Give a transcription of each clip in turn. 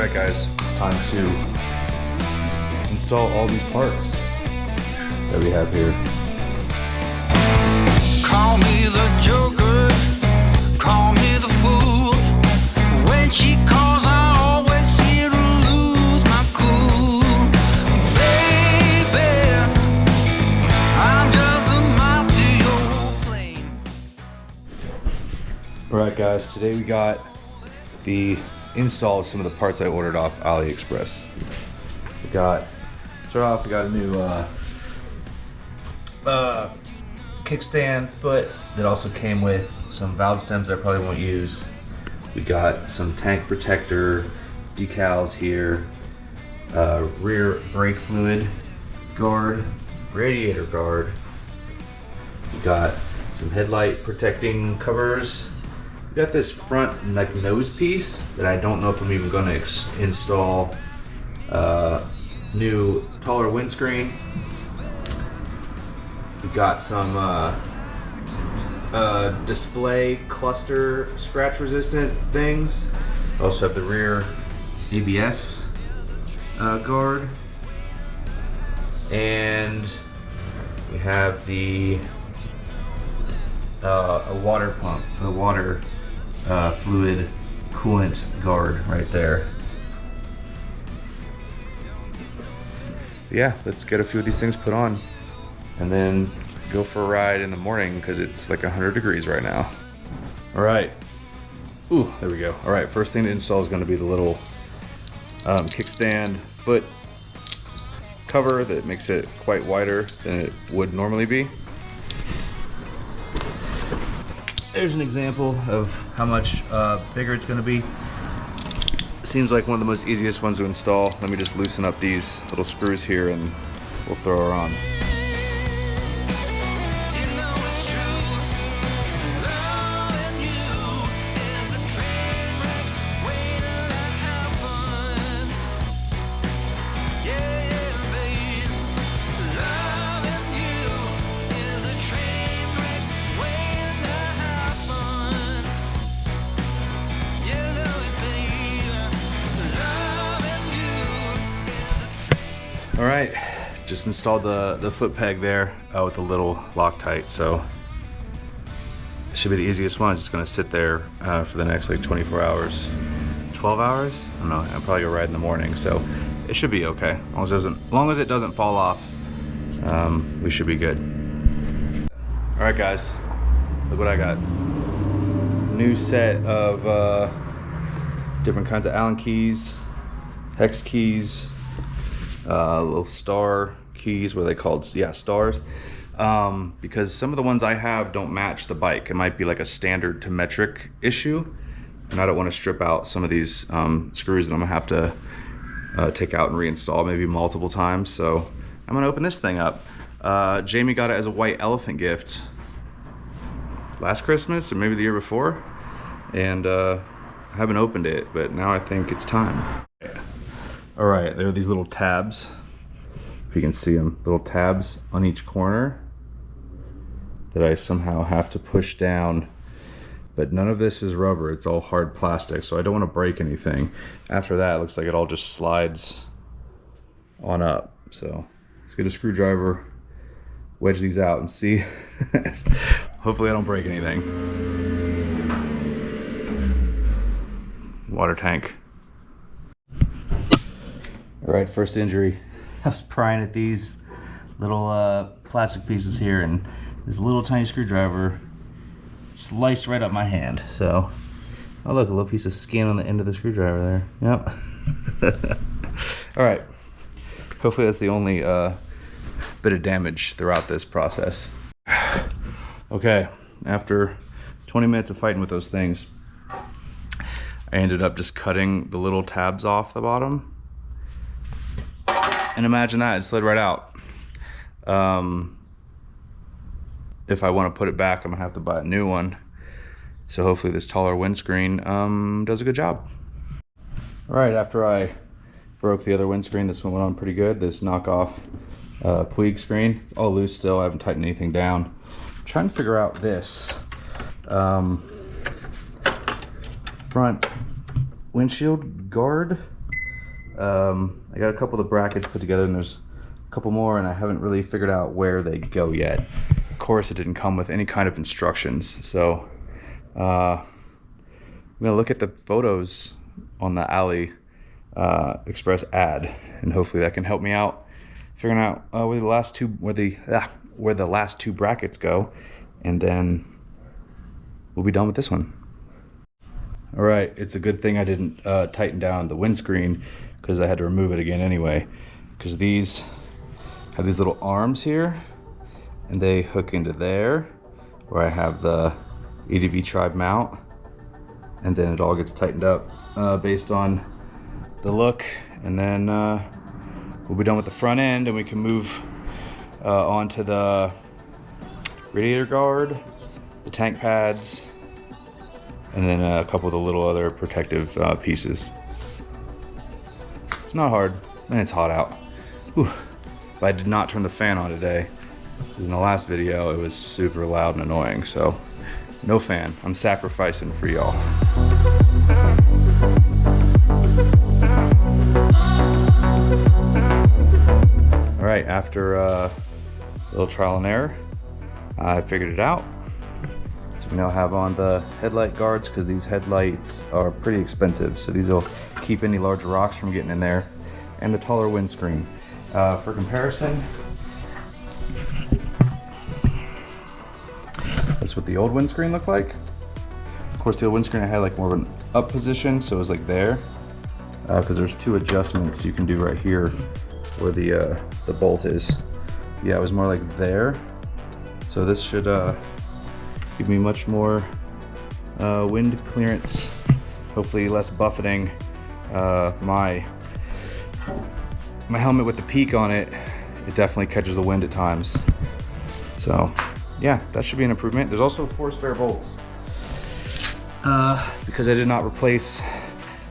Alright guys, it's time to install all these parts that we have here. Call me the Joker, call me the fool. When she calls, I always seem to lose my cool. Baby, I'm just a moth to your flame. Alright guys, today we got the install of some of the parts I ordered off AliExpress. We got a new kickstand foot that also came with some valve stems that I probably won't use. We got some tank protector decals here, rear brake fluid guard, radiator guard. We got some headlight protecting covers. We got this front nose piece that I don't know if I'm even going to install. New taller windscreen. We got some display cluster scratch resistant things. Also have the rear ABS guard, and we have the a water pump, the water fluid coolant guard right there. Yeah, let's get a few of these things put on and then go for a ride in the morning because it's like 100 degrees right now. All right. Ooh, there we go. All right, first thing to install is going to be the little kickstand foot cover that makes it quite wider than it would normally be. There's an example of how much bigger it's going to be. Seems like one of the most easiest ones to install. Let me just loosen up these little screws here and we'll throw her on. All right, just installed the foot peg there with the little Loctite, so it should be the easiest one. It's just gonna sit there for the next like 24 hours, 12 hours? I don't know, I'll probably go ride in the morning, so it should be okay. As long as it doesn't fall off, we should be good. All right guys, look what I got. New set of different kinds of Allen keys, hex keys, little star keys. What are they called? Yeah, stars. Because some of the ones I have don't match the bike. It might be like a standard to metric issue, and I don't want to strip out some of these screws that I'm gonna have to take out and reinstall maybe multiple times. So I'm gonna open this thing up. Jamie got it as a white elephant gift last Christmas or maybe the year before, and I haven't opened it, but now I think it's time. All right, there are these little tabs, if you can see them, little tabs on each corner that I somehow have to push down, but none of this is rubber, it's all hard plastic, so I don't want to break anything. After that, it looks like it all just slides on up. So let's get a screwdriver, wedge these out and see. Hopefully I don't break anything. Water tank. All right, first injury. I was prying at these little plastic pieces here, and this little tiny screwdriver sliced right up my hand. So, oh look, a little piece of skin on the end of the screwdriver there. Yep. All right. Hopefully that's the only bit of damage throughout this process. Okay, after 20 minutes of fighting with those things, I ended up just cutting the little tabs off the bottom. And imagine that, it slid right out. If I want to put it back, I'm gonna have to buy a new one. So hopefully this taller windscreen does a good job. All right, after I broke the other windscreen, this one went on pretty good. This knockoff Puig screen. It's all loose still, I haven't tightened anything down. I'm trying to figure out this front windshield guard. I got a couple of the brackets put together, and there's a couple more, and I haven't really figured out where they go yet. Of course, it didn't come with any kind of instructions, so I'm gonna look at the photos on the AliExpress ad, and hopefully that can help me out figuring out where the last two brackets go, and then we'll be done with this one. All right, it's a good thing I didn't tighten down the windscreen, because I had to remove it again anyway, because these have these little arms here, and they hook into there where I have the EDV Tribe mount, and then it all gets tightened up based on the look, and then we'll be done with the front end, and we can move on to the radiator guard, the tank pads, and then a couple of the little other protective pieces. It's not hard, and it's hot out. Whew. But I did not turn the fan on today, because in the last video it was super loud and annoying, so no fan. I'm sacrificing for y'all. All right, after a little trial and error, I figured it out. So we now have on the headlight guards, because these headlights are pretty expensive, so these will keep any large rocks from getting in there, and the taller windscreen. For comparison, that's what the old windscreen looked like. Of course, the old windscreen I had like more of an up position, so it was like there, because there's two adjustments you can do right here where the bolt is. Yeah, it was more like there. So this should give me much more wind clearance, hopefully less buffeting. My helmet with the peak on it, it definitely catches the wind at times. So yeah, that should be an improvement. There's also 4 spare bolts because I did not replace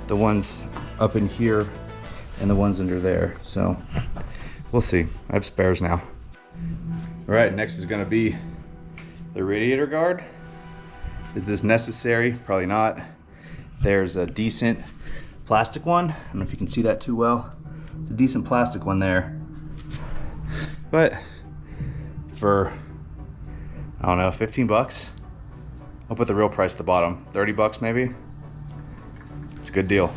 the ones up in here and the ones under there. So we'll see. I have spares now. All right, next is gonna be the radiator guard. Is this necessary? Probably not. There's a decent plastic one. I don't know if you can see that too well. It's a decent plastic one there. But for, I don't know, 15 bucks? I'll put the real price at the bottom. 30 bucks maybe? It's a good deal.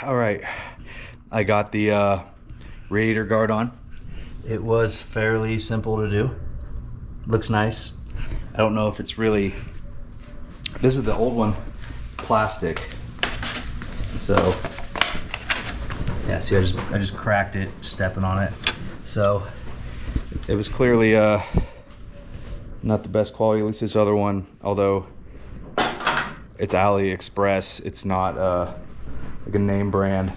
All right, I got the radiator guard on. It was fairly simple to do. Looks nice. I don't know if it's really, this is the old one, plastic. So yeah, see, I just cracked it stepping on it. So it was clearly not the best quality, at least this other one, although it's AliExpress. It's not like a name brand,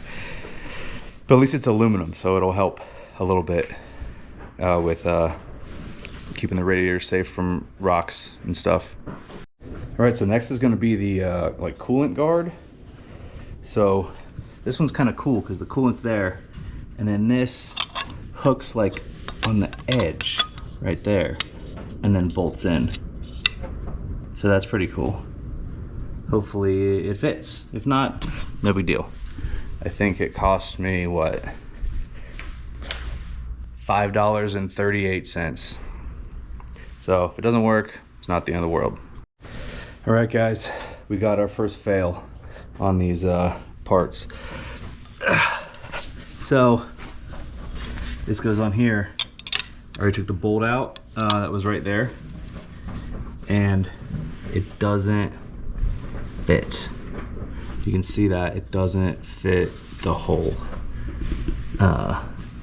but at least it's aluminum, so it'll help a little bit with keeping the radiator safe from rocks and stuff. All right, so next is going to be the like coolant guard. So this one's kind of cool because the coolant's there, and then this hooks like on the edge right there and then bolts in. So that's pretty cool. Hopefully it fits. If not, no big deal. I think it cost me what, $5.38. So if it doesn't work, it's not the end of the world. All right, guys, we got our first fail on these parts. So this goes on here. I already took the bolt out that was right there, and it doesn't fit. You can see that it doesn't fit the hole.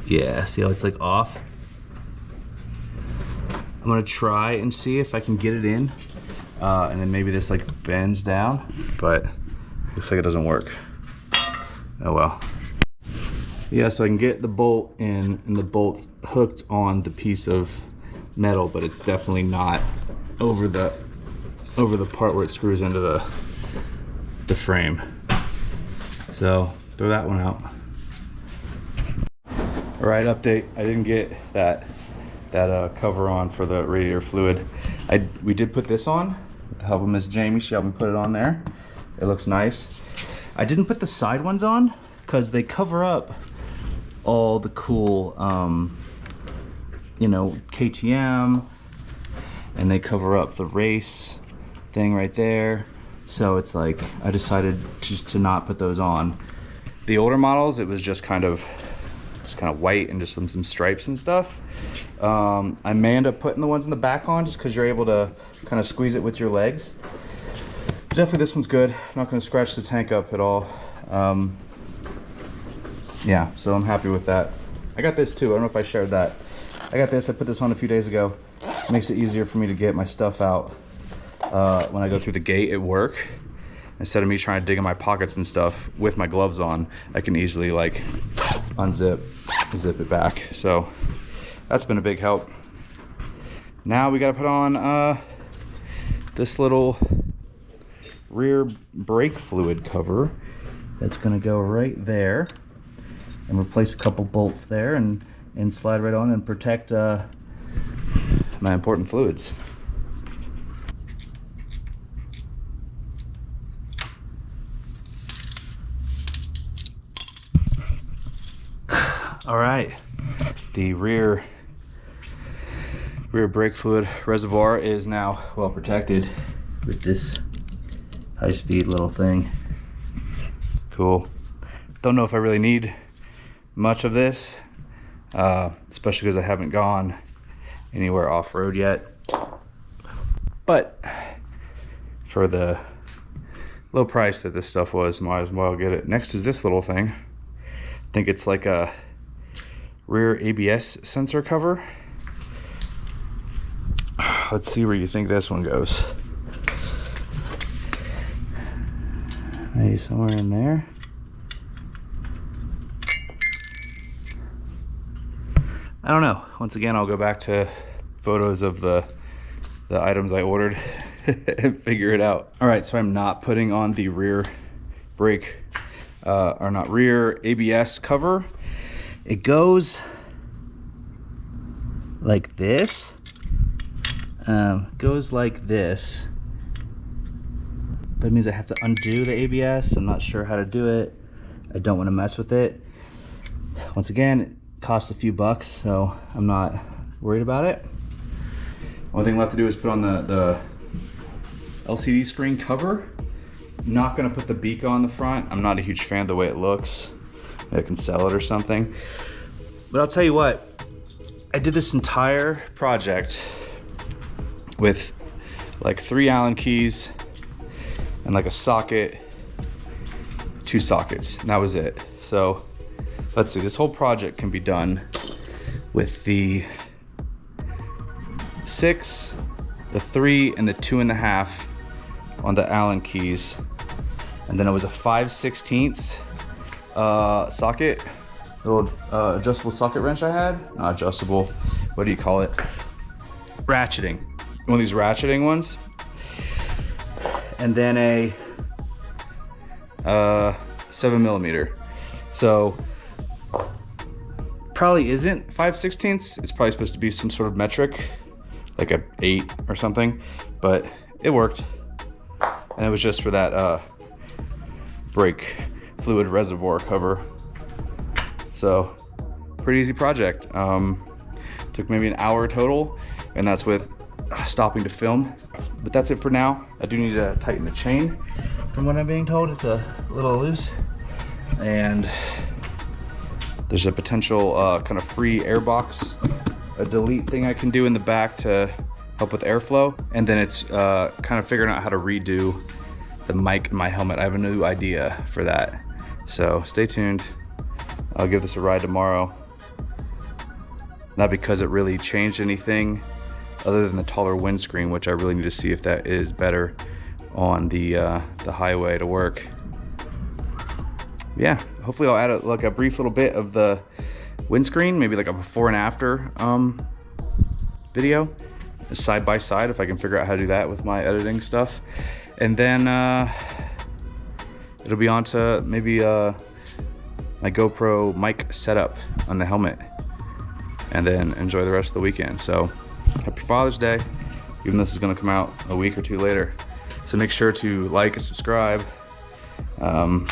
Yeah, see how it's like off? I'm gonna try and see if I can get it in, and then maybe this like bends down, but looks like it doesn't work. Oh well. Yeah, so I can get the bolt in, and the bolt's hooked on the piece of metal, but it's definitely not over the part where it screws into the frame. So throw that one out. All right, update. I didn't get that cover on for the radiator fluid. We did put this on with the help of Miss Jamie. She helped me put it on there. It looks nice. I didn't put the side ones on because they cover up all the cool, you know, KTM, and they cover up the race thing right there. So it's like, I decided just to not put those on. The older models, it was just kind of white and just some stripes and stuff. I may end up putting the ones in the back on just because you're able to kind of squeeze it with your legs. But definitely this one's good. I'm not going to scratch the tank up at all. Yeah, so I'm happy with that. I got this too. I don't know if I shared that. I got this. I put this on a few days ago. It makes it easier for me to get my stuff out when I go through the gate at work. Instead of me trying to dig in my pockets and stuff with my gloves on, I can easily like unzip, zip it back. So that's been a big help. Now we got to put on this little rear brake fluid cover that's going to go right there, and replace a couple bolts there, and slide right on and protect my important fluids. All right, the rear brake fluid reservoir is now well protected with this high-speed little thing. Cool. Don't know if I really need much of this, especially because I haven't gone anywhere off-road yet. But for the low price that this stuff was, might as well get it. Next is this little thing. I think it's like a rear ABS sensor cover. Let's see where you think this one goes. Maybe somewhere in there. I don't know. Once again, I'll go back to photos of the items I ordered and figure it out. All right, so I'm not putting on the rear brake, or not rear ABS cover. It goes like this. Goes like this. But it means I have to undo the ABS. I'm not sure how to do it. I don't want to mess with it. Once again, it costs a few bucks, so I'm not worried about it. Only thing left to do is put on the LCD screen cover. I'm not gonna put the beak on the front. I'm not a huge fan of the way it looks. Maybe I can sell it or something. But I'll tell you what, I did this entire project with like 3 Allen keys and like a socket, 2 sockets, and that was it. So let's see, this whole project can be done with the 6, the 3, and the 2.5 on the Allen keys. And then it was a 5/16 socket, little adjustable socket wrench I had. Not adjustable, what do you call it? Ratcheting. One of these ratcheting ones. And then a 7mm. So probably isn't 5/16. It's probably supposed to be some sort of metric, like a 8 or something, but it worked. And it was just for that brake fluid reservoir cover. So pretty easy project. Took maybe an hour total, and that's with stopping to film. But that's it for now. I do need to tighten the chain. From what I'm being told, it's a little loose. And there's a potential kind of free air box, a delete thing I can do in the back to help with airflow. And then it's kind of figuring out how to redo the mic in my helmet. I have a new idea for that. So stay tuned. I'll give this a ride tomorrow. Not because it really changed anything other than the taller windscreen, which I really need to see if that is better on the highway to work. Yeah, hopefully I'll add a brief little bit of the windscreen, maybe like a before and after video, side by side, if I can figure out how to do that with my editing stuff. And then it'll be on to maybe my GoPro mic setup on the helmet, and then enjoy the rest of the weekend. So happy Father's Day, even though this is gonna come out a week or two later. So make sure to like and subscribe, turn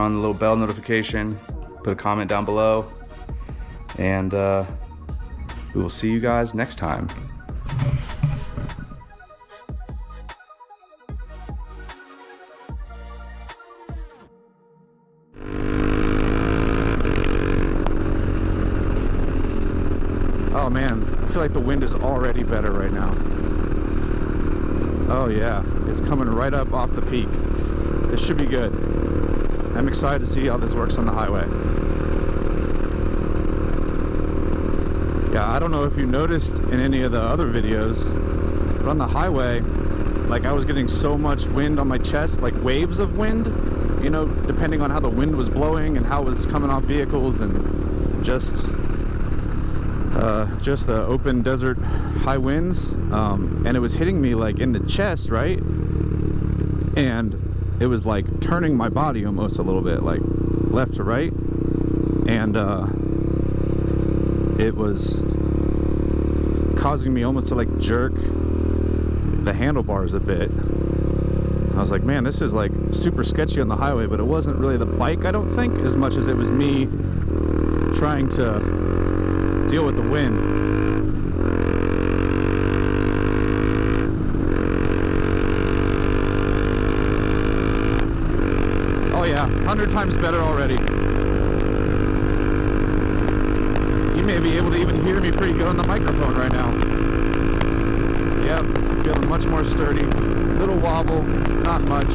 on the little bell notification, put a comment down below, and we will see you guys next time. Oh man, I feel like the wind is already better right now. Oh yeah, it's coming right up off the peak. This should be good. I'm excited to see how this works on the highway. Yeah, I don't know if you noticed in any of the other videos, but on the highway, like I was getting so much wind on my chest, like waves of wind, you know, depending on how the wind was blowing and how it was coming off vehicles, and just the open desert high winds, and it was hitting me like in the chest, right? And it was like turning my body almost a little bit, like left to right, and it was causing me almost to like jerk the handlebars a bit. I was like, man, this is like super sketchy on the highway. But it wasn't really the bike, I don't think, as much as it was me trying to deal with the wind. Oh yeah, 100 times better already. You may be able to even hear me pretty good on the microphone right now. Yep, feeling much more sturdy. Little wobble, not much.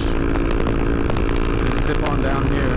Zip on down here.